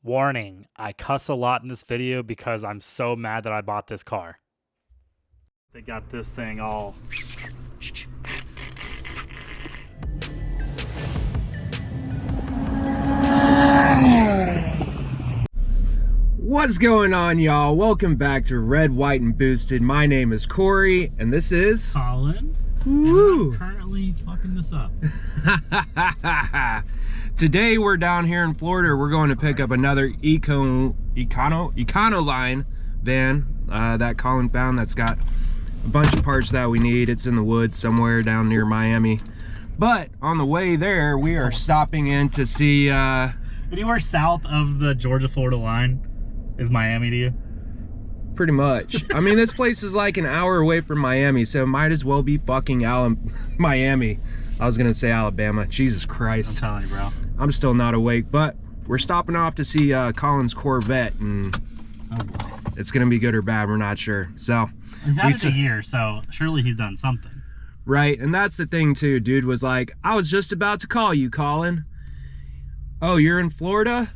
Warning, I cuss a lot in this video because I'm so mad that I bought this car. They got this thing all... What's going on, y'all? Welcome back to Red, White, and Boosted. My name is Corey, and this is... Colin. Woo! And I'm currently fucking this up. Today we're down here in Florida. We're going to pick up another Econoline van that Colin found that's got a bunch of parts that we need. It's in the woods somewhere down near Miami. But on the way there, we are stopping in to see... Anywhere south of the Georgia-Florida line is Miami to you? Pretty much. I mean, this place is like an hour away from Miami, so it might as well be fucking Miami. I was gonna say Alabama. Jesus Christ. I'm telling you, bro. I'm still not awake, but we're stopping off to see Colin's Corvette, and Oh boy. it's gonna be good or bad, we're not sure. So He's had it a year, so surely he's done something. right, and that's the thing too. Dude was like, I was just about to call you, Colin. Oh, you're in Florida?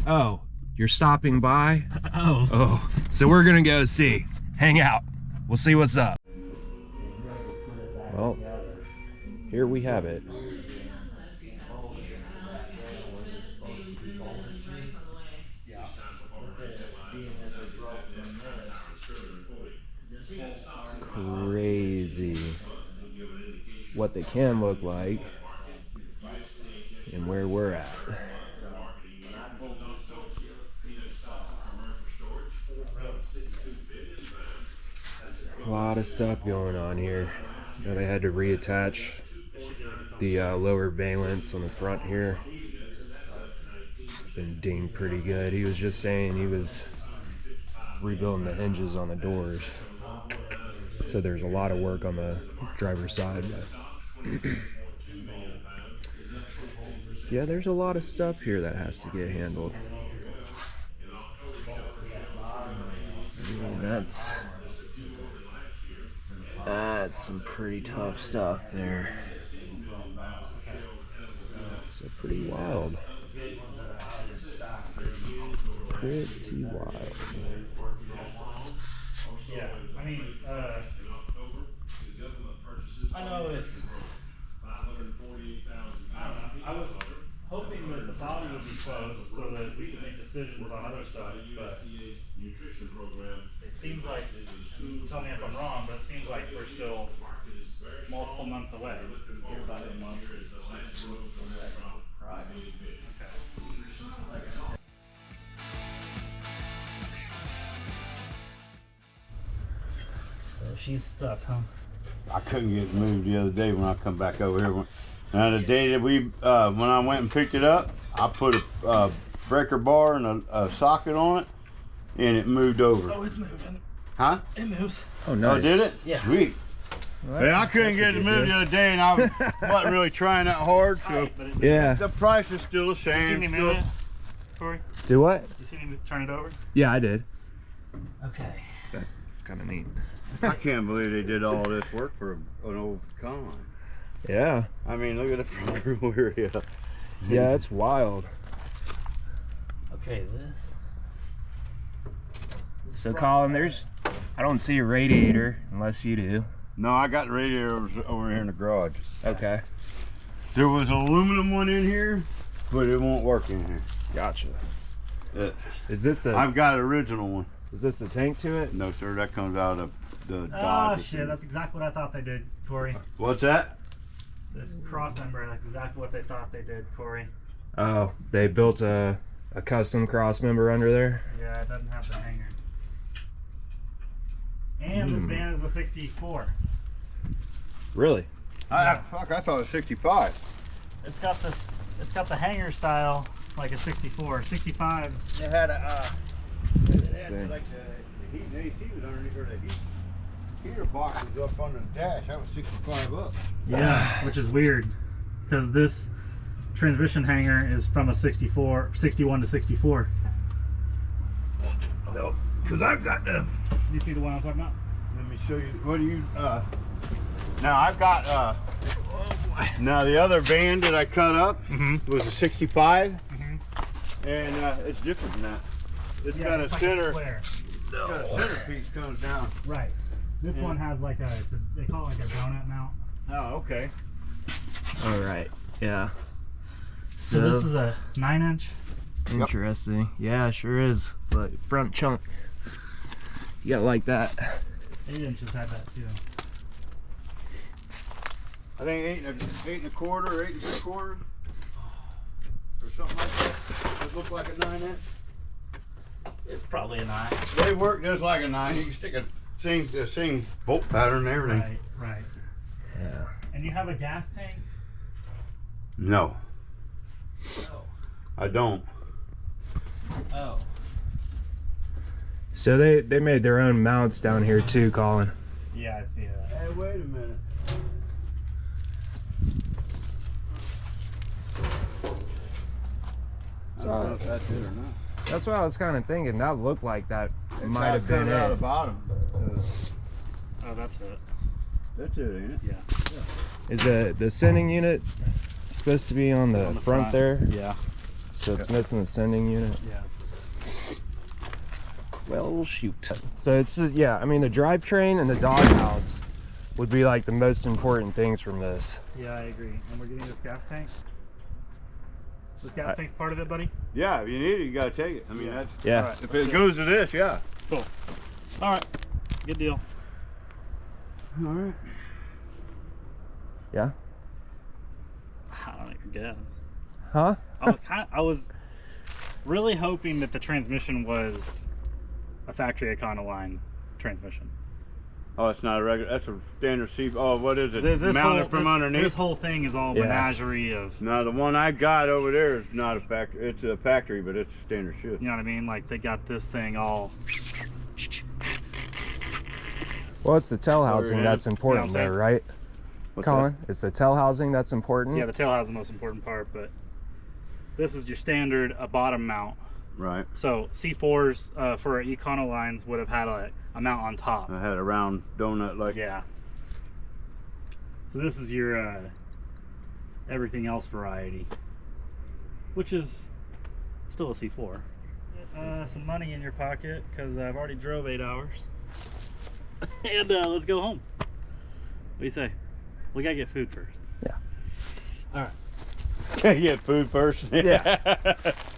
Oh, you're stopping by? Oh, so we're gonna go see. Hang out. We'll see what's up. Well, here we have it. Crazy what they can look like and where we're at. A lot of stuff going on here. You know, they had to reattach the lower valence on the front here. Been dinged pretty good. He was just saying he was rebuilding the hinges on the doors. So there's a lot of work on the driver's side. But yeah, there's a lot of stuff here that has to get handled. And that's some pretty tough stuff there. So pretty wild. Pretty wild. Yeah, I mean, I know it's, I don't know, I was hoping that the body would be close so that we could make decisions on other stuff, but it seems like, tell me if I'm wrong, but it seems like we're still multiple months away. Hear about it in a month. Right. Okay. So she's stuck, huh? I couldn't get it moved the other day when I come back over here. Now the day that when I went and picked it up, I put a breaker bar and a socket on it, and it moved over. Oh, it's moving. Huh? It moves. Oh, nice. Oh, did it? Yeah. Sweet. Well, I couldn't get it moved the other day, and I wasn't really trying that hard, so yeah. the price is still the same. You see me move it, Corey? Do what? You see me turn it over? Yeah, I did. Okay. That's kind of neat. I can't believe they did all this work for an old Econoline. Yeah. I mean, look at the front row area. Yeah, it's wild. Okay, this. So Colin, I don't see a radiator unless you do. No, I got the radiators over here in the garage. Okay. There was an aluminum one in here, but it won't work in here. Gotcha. Is this the? I've got an original one. Is this the tank to it? No, sir, that comes out of the Oh Dodge. shit, that's exactly what I thought they did, Corey. What's that? This cross member, that's exactly what they thought they did, Corey. Oh, they built a custom cross member under there. Yeah, it doesn't have the hanger. And this van is a 64. Really? Fuck, I thought it was 65. It's got this. It's got the hanger style like a 64. 65s. They had a thing. like the heat and AC was underneath, or the heater box was up under the dash. That was 65 up. Yeah. Which is weird, because this transmission hanger is from a 61 to 64. No, because I've got the. You see the one I'm talking about? Let me show you. What do you? Now I've got. Now the other van that I cut up was a 65, And it's different than that. It's got a like center. square. Got a centerpiece comes down. Right. This one has like they call it like a donut mount. Oh, okay. All right. Yeah. So this is a 9-inch. Interesting. Yeah, sure is. But front chunk. You gotta like that. 8 inches had that too. I think 8 and a quarter, 8 and 3/4, or something like that. It look like a 9-inch. It's probably a 9. They work just like a 9. You can stick the same bolt pattern and everything. Right, right. Yeah. And you have a gas tank? No, Oh. I don't. Oh. So they made their own mounts down here too, Colin. Yeah, I see that. Hey, wait a minute. I don't know if that's it or not. That's what I was kind of thinking. That looked like that It's might how have it been comes out it. the bottom. Oh, that's it. That's it, ain't it? Yeah. Is the sending unit supposed to be on the, front there? Yeah. So it's missing the sending unit. Yeah. Well, shoot. So it's just, yeah, I mean, the drivetrain and the doghouse would be like the most important things from this. Yeah, I agree. And we're getting this gas tank. This gas tank's part of it, buddy? Yeah, if you need it, you gotta take it. I mean, that's. Yeah. All right, If let's it do goes to this, yeah. Cool. All right. Good deal. All right. Yeah? I don't even guess. Huh? I was really hoping that the transmission was a factory Econoline transmission. Oh, it's not a regular. That's a standard C. Oh, what is it? This Mounted from underneath. This whole thing is all Yeah. menagerie of, No, the one I got over there is not a factory. It's a factory, but it's standard shift. you know what I mean? Like they got this thing all. Well, it's the tail housing that's important You know what I'm there, right? What's Colin, it's the tail housing that's important. Yeah, the tail has the most important part, but this is your standard bottom mount. Right. So C4s for Econolines would have had a mount on top. I had a round donut like. Yeah. So this is your everything else variety, which is still a C4. Some money in your pocket because I've already drove 8 hours. And let's go home. What do you say? We gotta get food first. Yeah. All right. Gotta get food first. Yeah.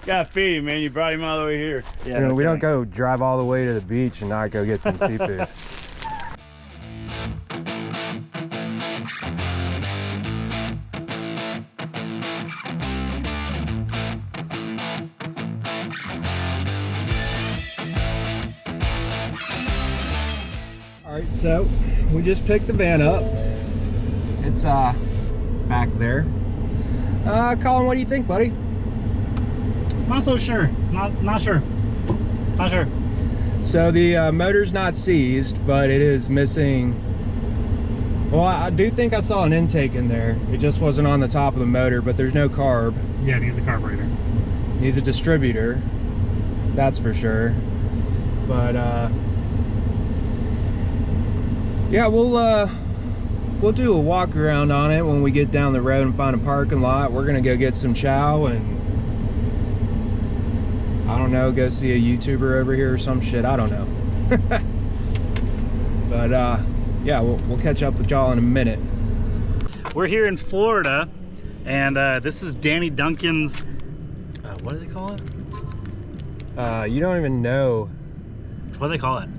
Gotta feed him, man. You brought him all the way here. Yeah. You know, no we don't kidding. go drive all the way to the beach and not go get some seafood. Alright, so we just picked the van up. It's back there. Colin, what do you think, buddy? Not so sure. Not sure. Not sure. So the motor's not seized, but it is missing. Well, I do think I saw an intake in there. It just wasn't on the top of the motor, but there's no carb. Yeah, it needs a carburetor. Needs a distributor, that's for sure. But yeah, we'll do a walk around on it when we get down the road and find a parking lot. We're gonna go get some chow and I don't know, go see a YouTuber over here or some shit. I don't know. But yeah, we'll catch up with y'all in a minute. We're here in Florida, and this is Danny Duncan's. What do they call it? You don't even know. What do they call it?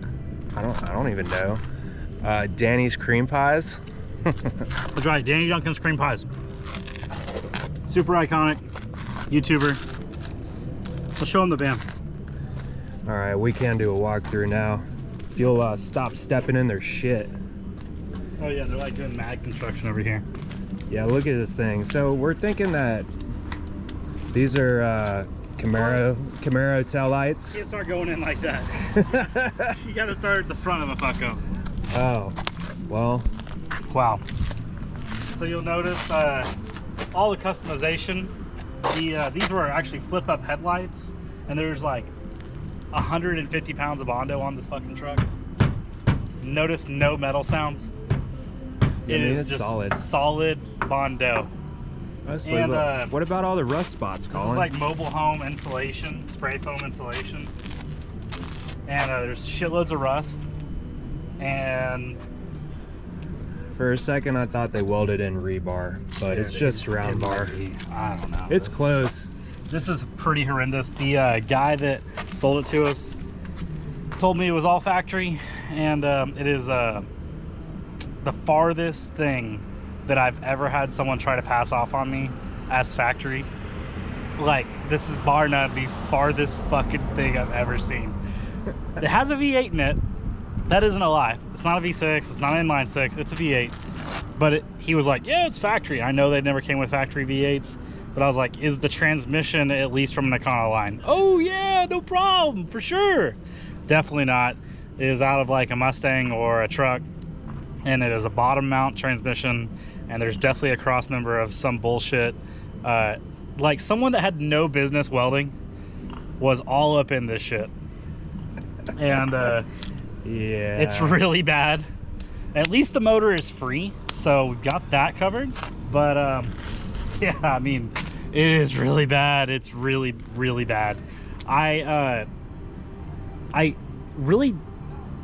I don't even know. Danny's cream pies. That's right, Danny Duncan's cream pies. Super iconic YouTuber. Let's show them the van. All right, we can do a walkthrough now. If you'll stop stepping in their shit. Oh yeah, they're like doing mad construction over here. Yeah, look at this thing. So we're thinking that these are Camaro tail lights. You can't start going in like that. You gotta start at the front of a fucko. Oh, well. Wow. So you'll notice all the customization. These were actually flip-up headlights, and there's like 150 pounds of Bondo on this fucking truck. Notice no metal sounds. Yeah, It I mean, is it's just solid. solid Bondo. Honestly, And, look, what about all the rust spots, This Colin? is like mobile home insulation, spray foam insulation. And there's shitloads of rust. And For a second, I thought they welded in rebar, but it's just round bar. I don't know. It's close. This is pretty horrendous. The guy that sold it to us told me it was all factory, and it is the farthest thing that I've ever had someone try to pass off on me as factory. Like, this is bar none the farthest fucking thing I've ever seen. It has a V8 in it. That isn't a lie. It's not a V6, it's not an inline 6, it's a V8. But he was like, yeah, it's factory. I know they never came with factory V8s, but I was like, is the transmission at least from an Econoline? Oh yeah, no problem, for sure. Definitely not. It is out of like a Mustang or a truck, and it is a bottom mount transmission, and there's definitely a cross member of some bullshit. Like someone that had no business welding was all up in this shit. And Yeah. it's really bad. At least the motor is free, so we've got that covered. But yeah, I mean, it is really bad. It's really, really bad. I really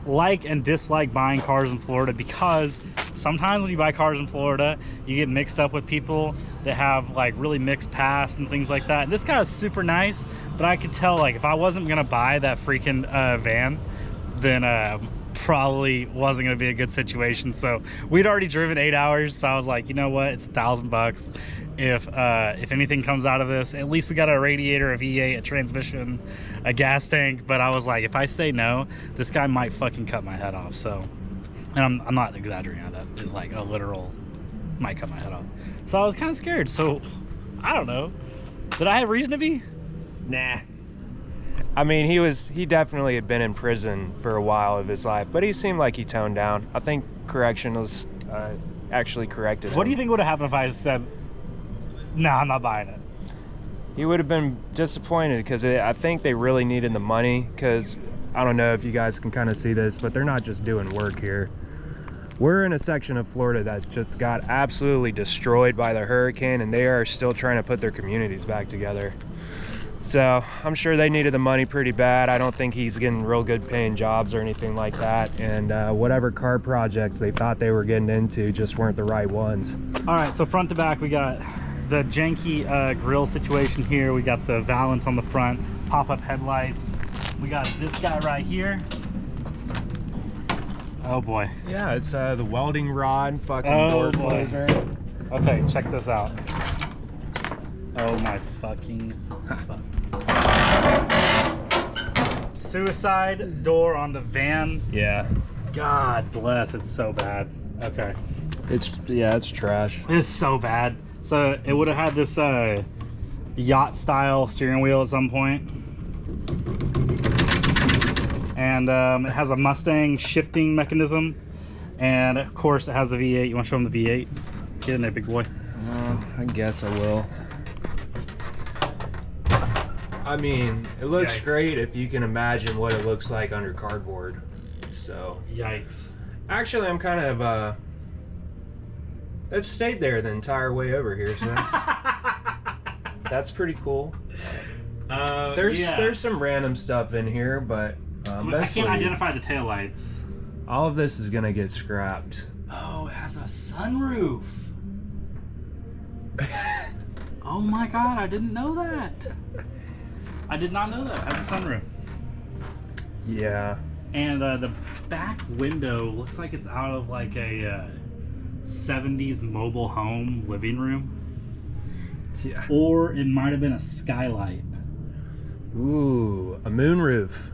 like and dislike buying cars in Florida, because sometimes when you buy cars in Florida, you get mixed up with people that have like really mixed past and things like that. And this guy is super nice, but I could tell, like, if I wasn't gonna buy that freaking van, then probably wasn't gonna be a good situation. So we'd already driven 8 hours, so I was like, you know what, it's $1,000. If anything comes out of this, at least we got a radiator, a V8, a transmission, a gas tank. But I was like, if I say no, this guy might fucking cut my head off. So, and I'm not exaggerating on that. It's like a literal might cut my head off. So I was kind of scared. So I don't know, did I have reason to be? Nah. I mean, he definitely had been in prison for a while of his life, but he seemed like he toned down. I think correction was actually corrected him. What do you think would have happened if I said, no, I'm not buying it? He would have been disappointed, because I think they really needed the money, because I don't know if you guys can kind of see this, but they're not just doing work here. We're in a section of Florida that just got absolutely destroyed by the hurricane, and they are still trying to put their communities back together. So I'm sure they needed the money pretty bad. I don't think he's getting real good paying jobs or anything like that. And whatever car projects they thought they were getting into just weren't the right ones. All right, so front to back, we got the janky grill situation here. We got the valance on the front, pop-up headlights. We got this guy right here. Oh boy. Yeah, it's the welding rod fucking Oh door boy. closer. Okay, check this out. Oh my fucking fuck. Suicide door on the van. Yeah. God bless, it's so bad. Okay. It's trash. It's so bad. So it would have had this yacht style steering wheel at some point. And it has a Mustang shifting mechanism. And of course it has the V8. You want to show them the V8? Get in there, big boy. I guess I will. I mean, it looks Yikes. great if you can imagine what it looks like under cardboard. So, Yikes. actually, I'm kind of, I've stayed there the entire way over here, so that's pretty cool. There's some random stuff in here, but I mostly, can't identify the taillights. all of this is gonna get scrapped. Oh, it has a sunroof. Oh my god, I didn't know that. I did not know that. It has a sunroof. Yeah. And the back window looks like it's out of like a 70s mobile home living room. Yeah. Or it might have been a skylight. Ooh, a moonroof.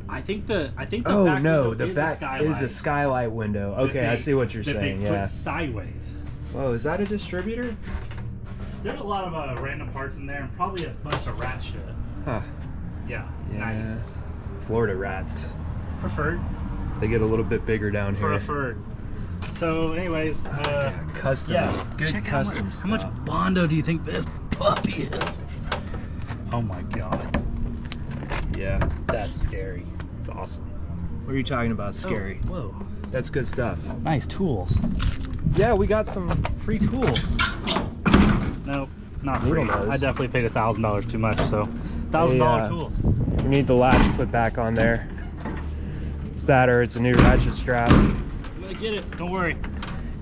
I think the Oh back no, window the is back a skylight. is a skylight window. that Okay, I they- see what you're that saying. They Yeah. put sideways. Whoa, is that a distributor? There's a lot of random parts in there, and probably a bunch of rat shit. Huh. Yeah, Yeah. nice. Florida rats. Preferred. They get a little bit bigger down here. Preferred. So, anyways, Custom. yeah, Good check out custom how much stuff. Bondo do you think this puppy is? Oh my god, Yeah, that's scary. it's awesome. What are you talking about? Scary. Oh, whoa, That's good stuff. nice tools. Yeah, we got some Free tools. Not free. Needle nose. I definitely paid $1,000 too much, so $1,000 tools. We need the latch put back on there. It's that or it's a new ratchet strap. I'm gonna get it, don't worry.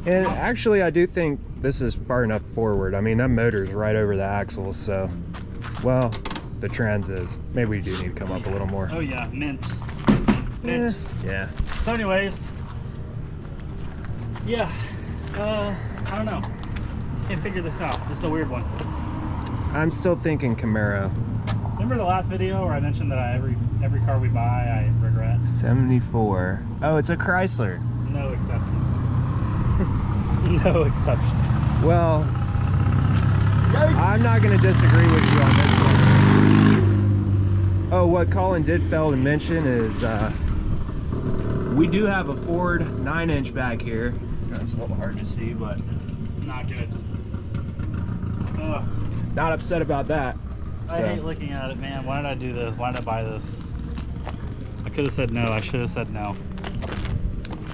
And actually, I do think this is far enough forward. I mean, that motor's right over the axle, so, well, the trans is. Maybe we do need to come up a little more. Oh yeah, mint. Mint. Yeah. So anyways, yeah, I don't know. Can't figure this out. This is a weird one. I'm still thinking Camaro. Remember the last video where I mentioned that every car we buy, I regret? 74. Oh, it's a Chrysler. No exception. No exception. Well, I'm not going to disagree with you on this one. Oh, what Colin did fail to mention is we do have a Ford 9-inch back here. That's a little hard to see, but Not good. Ugh. not upset about that. I hate looking at it, man. Why did I do this? Why did I buy this? I could have said no. I should have said no.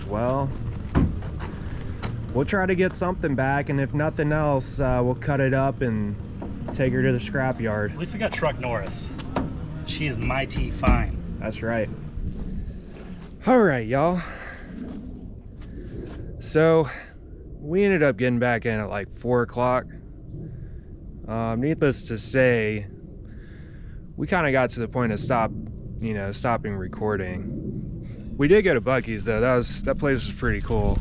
Well, we'll try to get something back, and if nothing else, we'll cut it up and take her to the scrap yard. At least we got Truck Norris. She is mighty fine. That's right. All right, y'all. So we ended up getting back in at like 4 o'clock. Needless to say, we kind of got to the point of stopping recording. We did go to Buc-ee's though. That place was pretty cool.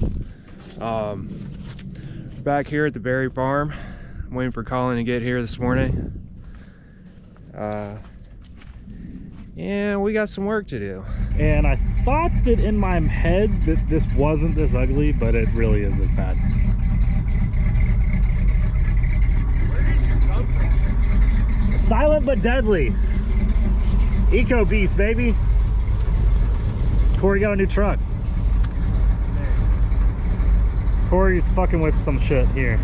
Back here at the Berry Farm, I'm waiting for Colin to get here this morning. And we got some work to do. And I thought that in my head that this wasn't this ugly, but it really is this bad. Where did you come from? Silent but deadly. Eco Beast, baby. Corey got a new truck. Corey's fucking with some shit here.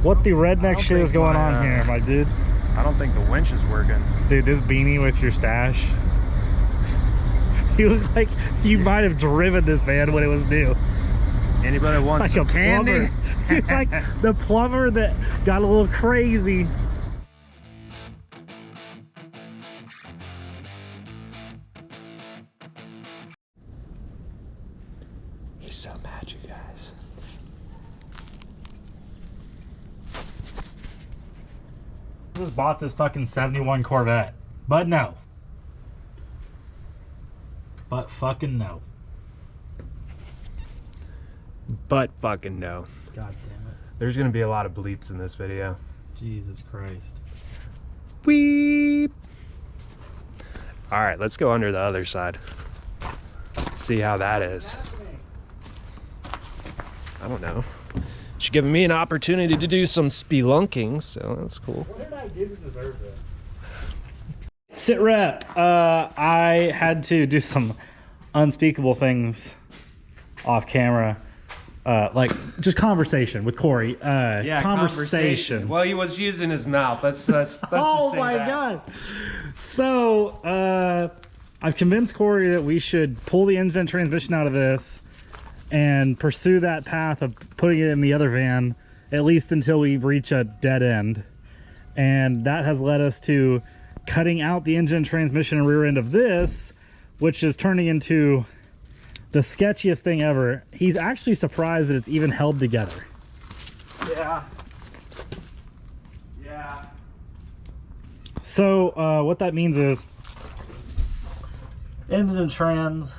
What the redneck shit is going on here, my dude? I don't think the winch is working. Dude, this beanie with your stash. You look like you might have driven this van when it was new. Anybody want Like some a candy? plumber. You're like the plumber that got a little crazy. He's so mad, you guys. Just bought this fucking 71 Corvette. But no. But fucking no. But fucking no. God damn it. There's gonna be a lot of bleeps in this video. Jesus Christ. Weep. All right, let's go under the other side. See how that is. I don't know. She's giving me an opportunity to do some spelunking, so that's cool. What did I do to deserve this? Sit rep. I had to do some unspeakable things off camera. Like just conversation with Corey. Yeah, conversation. Well, he was using his mouth. Let's Oh just say that. God. So I've convinced Corey that we should pull the engine and transmission out of this and pursue that path of putting it in the other van, at least until we reach a dead end. And that has led us to cutting out the engine, transmission, and rear end of this, which is turning into the sketchiest thing ever. He's actually surprised that it's even held together. Yeah. Yeah. So what that means is engine and trans,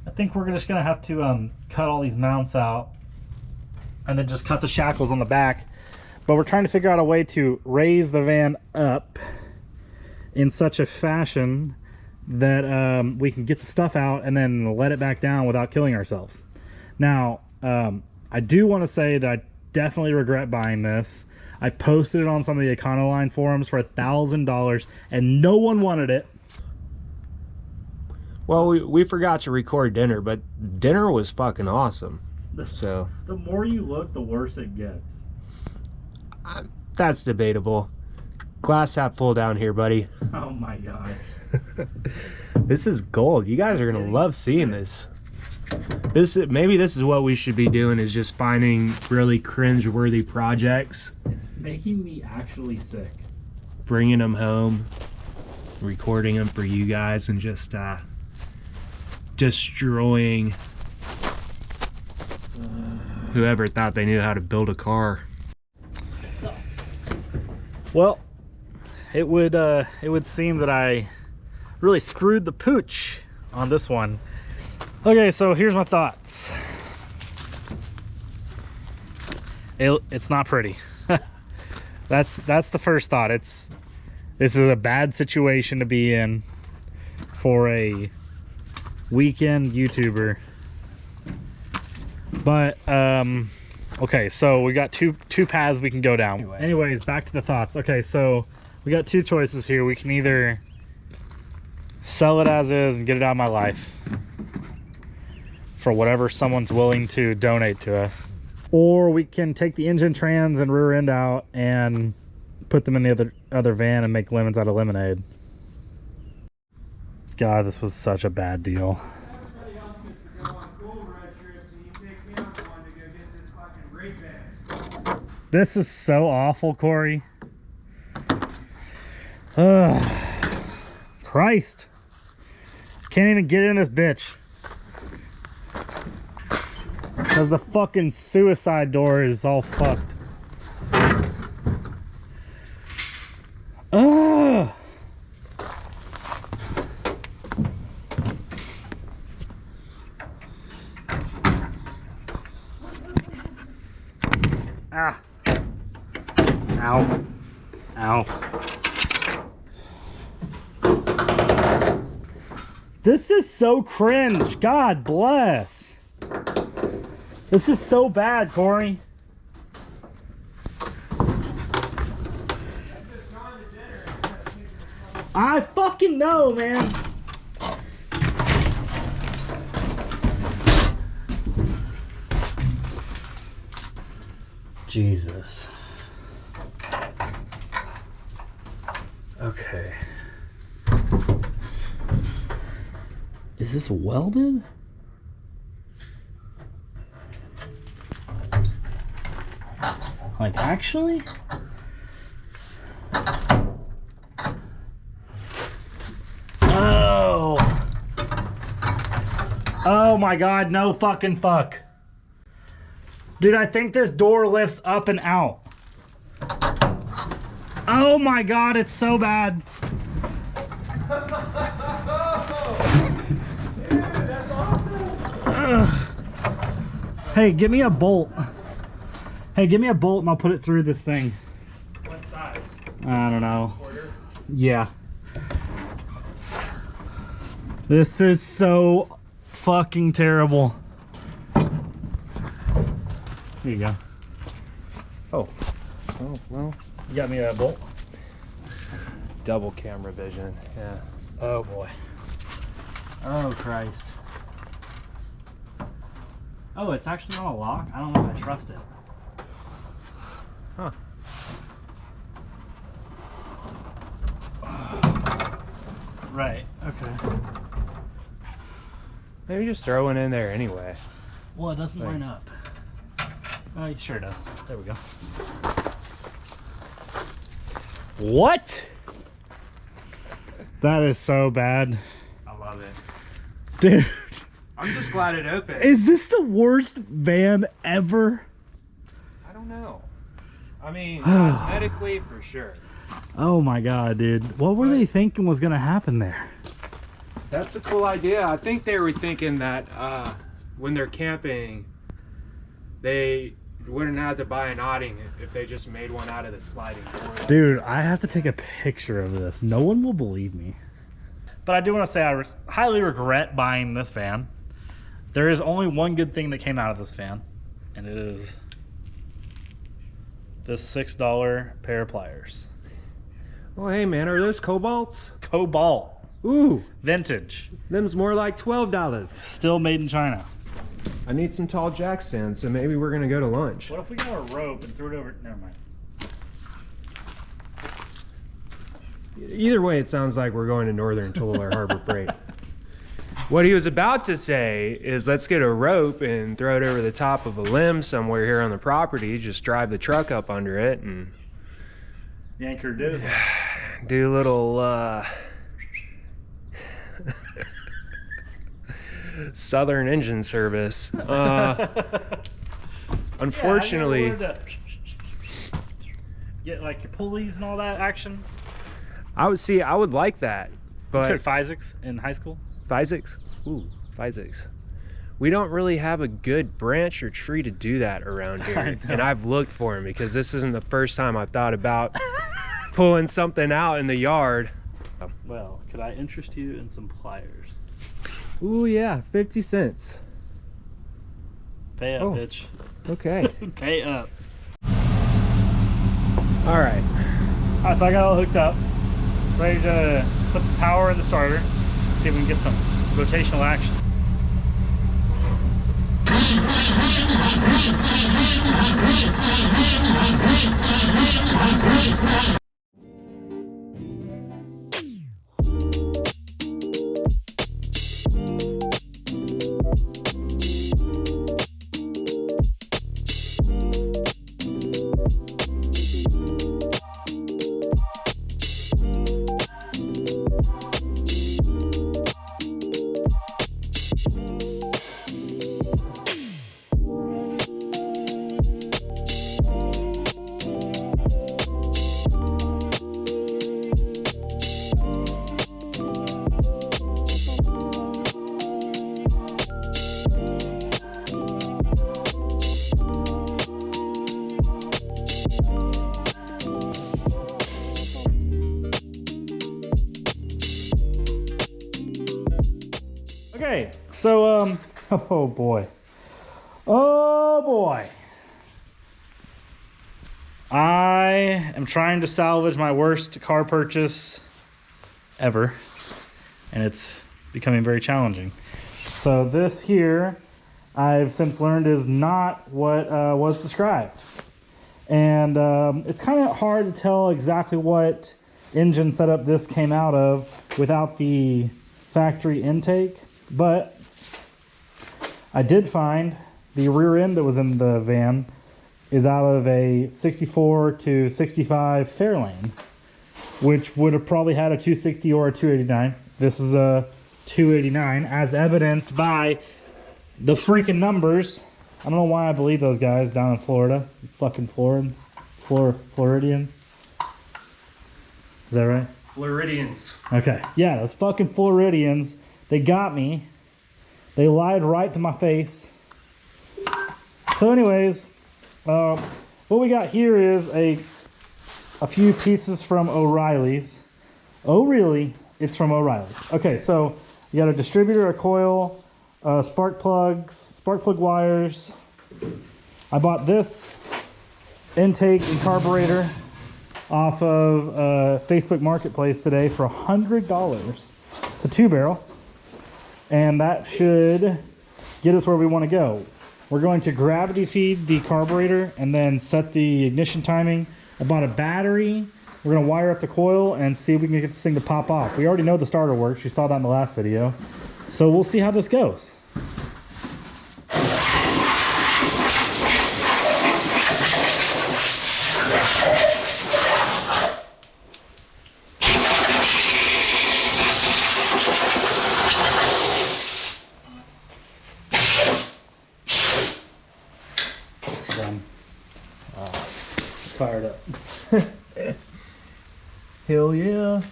I think we're just gonna have to cut all these mounts out and then just cut the shackles on the back. But we're trying to figure out a way to raise the van up in such a fashion that we can get the stuff out and then let it back down without killing ourselves. Now, I do want to say that I definitely regret buying this. I posted it on some of the Econoline forums for $1,000 and no one wanted it. Well, we forgot to record dinner, but dinner was fucking awesome. So The more you look, the worse it gets. that's debatable. Glass half full down here, buddy. Oh my God. This is gold. You guys are gonna love seeing this. Maybe this is what we should be doing, is just finding really cringe-worthy projects, It's making me actually sick. bringing them home, recording them for you guys, and just destroying whoever thought they knew how to build a car. Well, it would seem that I really screwed the pooch on this one. Okay, so here's my thoughts. It's not pretty. That's the first thought. This is a bad situation to be in for a weekend YouTuber. But okay, so we got two paths we can go down. Anyways, back to the thoughts. Okay, so we got two choices here. We can either sell it as is and get it out of my life for whatever someone's willing to donate to us, or we can take the engine trans and rear end out and put them in the other van and make lemons out of lemonade. God, this was such a bad deal. This is so awful, Corey. Christ. Can't even get in this bitch. Because the fucking suicide door is all fucked. Ugh. Ah. Ow. Ow. This is so cringe. God bless. This is so bad, Corey. I fucking know, man. Jesus. Okay. Is this welded? Like, actually? Oh. Oh my God, no fucking fuck. Dude, I think this door lifts up and out. Oh my God, it's so bad. Dude, that's awesome. Hey, give me a bolt. Hey, give me a bolt and I'll put it through this thing. What size? I don't know. Quarter? Yeah. This is so fucking terrible. Here you go. Oh, well, You got me a bolt? double camera vision, yeah. Oh boy. Oh Christ. Oh, it's actually on a lock? I don't know if I trust it. Huh. Right, okay. Maybe just throw one in there anyway. Well, it doesn't line up. Oh, it sure does. There we go. What? That is so bad. I love it. Dude, I'm just glad it opened. is this the worst van ever? I don't know. I mean, cosmetically for sure. Oh my God, dude. What were they thinking was gonna happen there? That's a cool idea. I think they were thinking that when they're camping, they wouldn't have to buy an awning if they just made one out of the sliding door. Dude, I have to take a picture of this. No one will believe me. But I do want to say I highly regret buying this van. There is only one good thing that came out of this van, and it is this $6 pair of pliers. Oh, hey man, are those cobalts? Cobalt. Ooh, Vintage. them's more like $12. Still made in China. I need some tall jack stands, so maybe we're gonna go to lunch. What if we got a rope and threw it over? Never mind. Either way, it sounds like we're going to Northern Tool or Harbor Freight. What he was about to say is let's get a rope and throw it over the top of a limb somewhere here on the property, just drive the truck up under it and Yanker doozle. do a little Southern engine service. Unfortunately, yeah, get like your pulleys and all that action. I would like that, but You took physics in high school? Physics? Ooh, physics. We don't really have a good branch or tree to do that around here. And I've looked for them because this isn't the first time I've thought about pulling something out in the yard. Well, could I interest you in some pliers? Ooh, yeah, 50 cents. Pay up, Oh. bitch. Okay. Pay up. All right. Alright, so I got it all hooked up. Ready to put some power in the starter. See if we can get some rotational action. Okay, so oh boy. Oh boy. I am trying to salvage my worst car purchase ever, and it's becoming very challenging. So this here, I've since learned is not what was described. And it's kind of hard to tell exactly what engine setup this came out of without the factory intake, but I did find the rear end that was in the van is out of a 64 to 65 Fairlane, which would have probably had a 260 or a 289. This is a 289, as evidenced by the freaking numbers. I don't know why I believe those guys down in Florida. You fucking Floridians. Floridians. Is that right? Floridians. Okay. Yeah, those fucking Floridians. They got me. They lied right to my face. So anyways, what we got here is a few pieces from O'Reilly's. Oh, really? It's from O'Reilly's. Okay, so you got a distributor, a coil, spark plug wires. I bought this intake and carburetor off of Facebook Marketplace today for $100. It's a 2-barrel, and that should get us where we want to go. We're going to gravity feed the carburetor and then set the ignition timing. I bought a battery. We're going to wire up the coil and see if we can get this thing to pop off. We already know the starter works. You saw that in the last video. So we'll see how this goes. It's fired up. Hell yeah.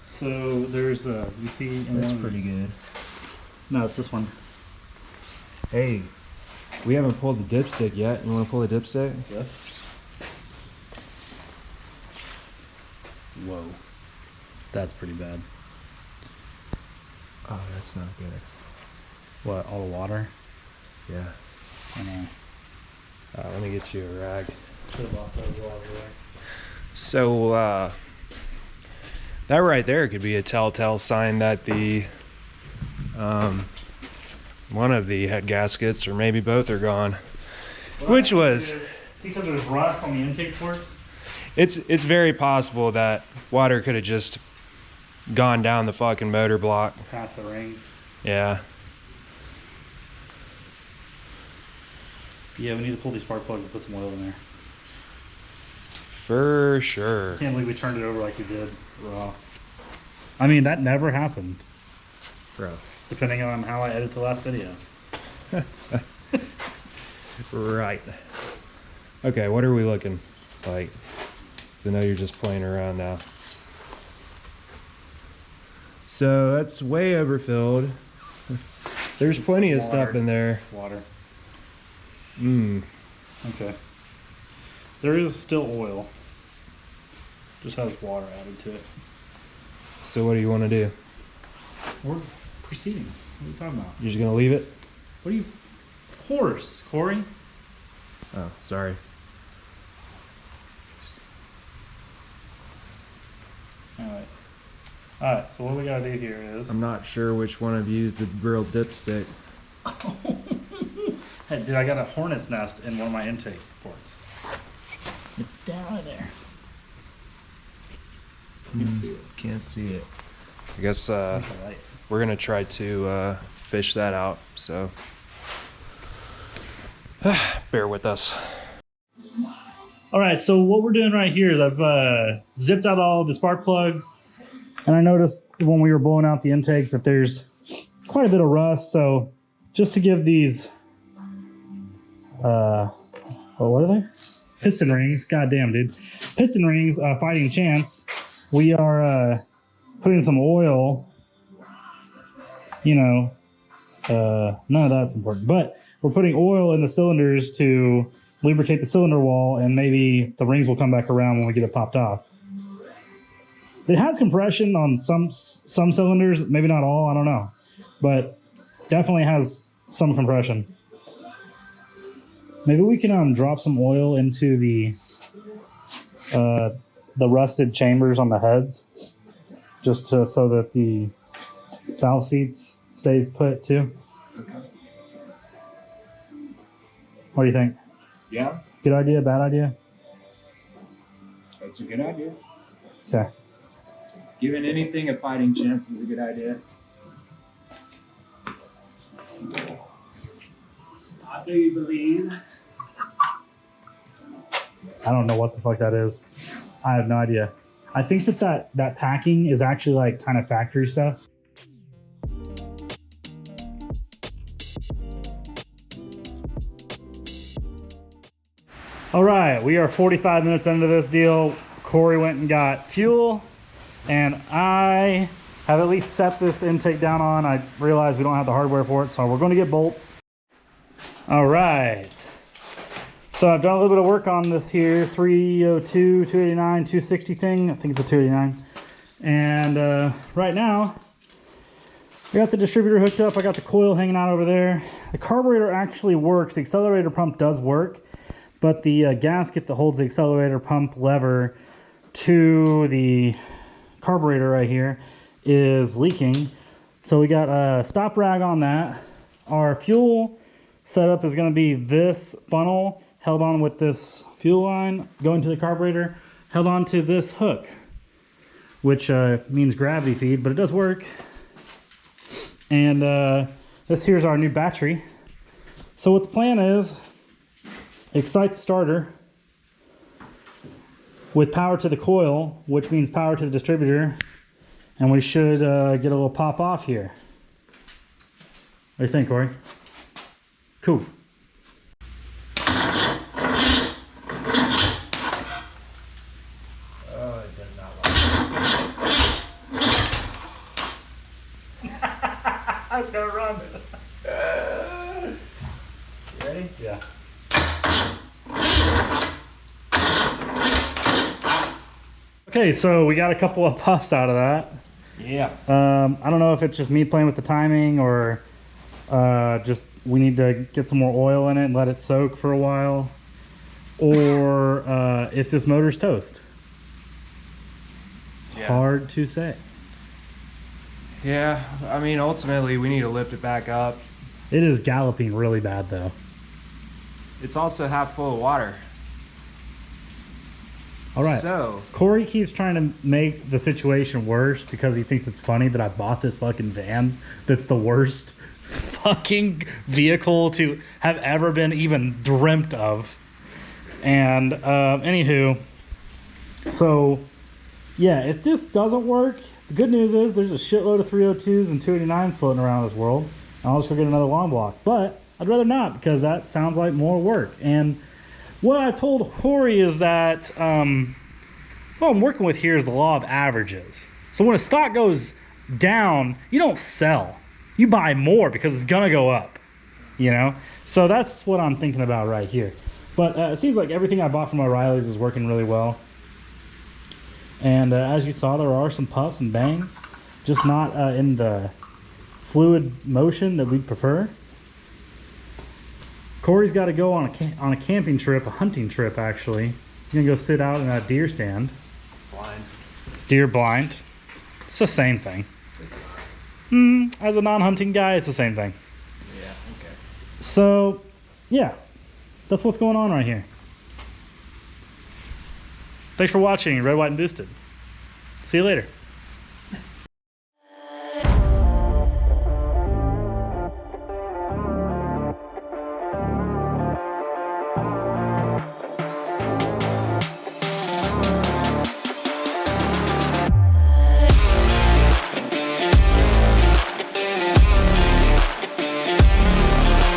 So there's you see That's pretty good. No, it's this one. Hey, we haven't pulled the dipstick yet. You want to pull the dipstick? Yes. Whoa. That's pretty bad. Oh, that's not good. What, all the water? Yeah. I know. Let me get you a rag. Should have walked over water there. So, that right there could be a telltale sign that the, one of the head gaskets, or maybe both, are gone. Well, Which was... See, because there's rust on the intake ports? It's very possible that water could have just gone down the fucking motor block. Past the rings. Yeah. Yeah, we need to pull these spark plugs and put some oil in there. For sure. Can't believe we turned it over like we did raw. I mean, that never happened. Bro. Depending on how I edit the last video. Right. Okay, what are we looking like? 'Cause I know you're just playing around now. So that's way overfilled. There's plenty of stuff in there. Water. Okay. There is still oil. Just has water added to it. So what do you want to do? We're proceeding. What are you talking about? You're just gonna leave it? What are you? Of course, Corey. Oh, sorry. Anyways. Alright, so what we gotta do here is... I'm not sure which one of you is the real dipstick. Hey, dude, I got a hornet's nest in one of my intake ports. It's down there. You can see it. Can't see it. I guess we're gonna try to fish that out, so bear with us. Alright, so what we're doing right here is I've zipped out all the spark plugs, and I noticed when we were blowing out the intake that there's quite a bit of rust, so just to give these what are they? Piston rings. God damn, dude. Piston rings a fighting chance. We are putting some oil. You know, none of that's important, but we're putting oil in the cylinders to lubricate the cylinder wall, and maybe the rings will come back around when we get it popped off. It has compression on some cylinders, maybe not all, I don't know, but definitely has some compression. Maybe we can drop some oil into the rusted chambers on the heads, just so that the valve seats stays put too. Okay. What do you think? Yeah, Good idea, bad idea? that's a good idea. Okay. Giving anything a fighting chance is a good idea. I do believe. I don't know what the fuck that is. I have no idea. I think that packing is actually like kind of factory stuff. All right, we are 45 minutes into this deal. Corey went and got fuel, and I have at least set this intake down on. I realized we don't have the hardware for it, so we're going to get bolts. All right. So I've done a little bit of work on this here, 302, 289, 260 thing. I think it's a 289. And right now, we got the distributor hooked up. I got the coil hanging out over there. The carburetor actually works. The accelerator pump does work, but the gasket that holds the accelerator pump lever to the carburetor right here is leaking. So we got a stop rag on that. Our fuel setup is going to be this funnel held on with this fuel line going to the carburetor, held on to this hook, which means gravity feed, but it does work. And this here's our new battery. So what the plan is, excite the starter with power to the coil, which means power to the distributor, and we should get a little pop off here. What do you think, Corey? Cool. Oh, it does not like It's gonna run. You ready? Yeah. Okay, so we got a couple of puffs out of that. Yeah. I don't know if it's just me playing with the timing or just we need to get some more oil in it and let it soak for a while, or if this motor's toast. Yeah. Hard to say. Yeah, I mean, ultimately, we need to lift it back up. It is galloping really bad though. It's also half full of water. All right. So, Corey keeps trying to make the situation worse because he thinks it's funny that I bought this fucking van that's the worst fucking vehicle to have ever been even dreamt of. And anywho, so yeah, if this doesn't work, the good news is there's a shitload of 302s and 289s floating around this world. And I'll just go get another long block. But I'd rather not, because that sounds like more work. And what I told Corey is that what I'm working with here is the law of averages. So when a stock goes down, you don't sell. You buy more because it's gonna go up, you know? So that's what I'm thinking about right here. But it seems like everything I bought from O'Reilly's is working really well. And as you saw, there are some puffs and bangs, just not in the fluid motion that we'd prefer. Corey's got to go on a camping trip, a hunting trip actually. He's gonna go sit out in a deer stand. blind. Deer blind. It's the same thing. As a non-hunting guy, it's the same thing. Yeah, okay. So, yeah, that's what's going on right here. Thanks for watching Red, White, and Boosted. See you later.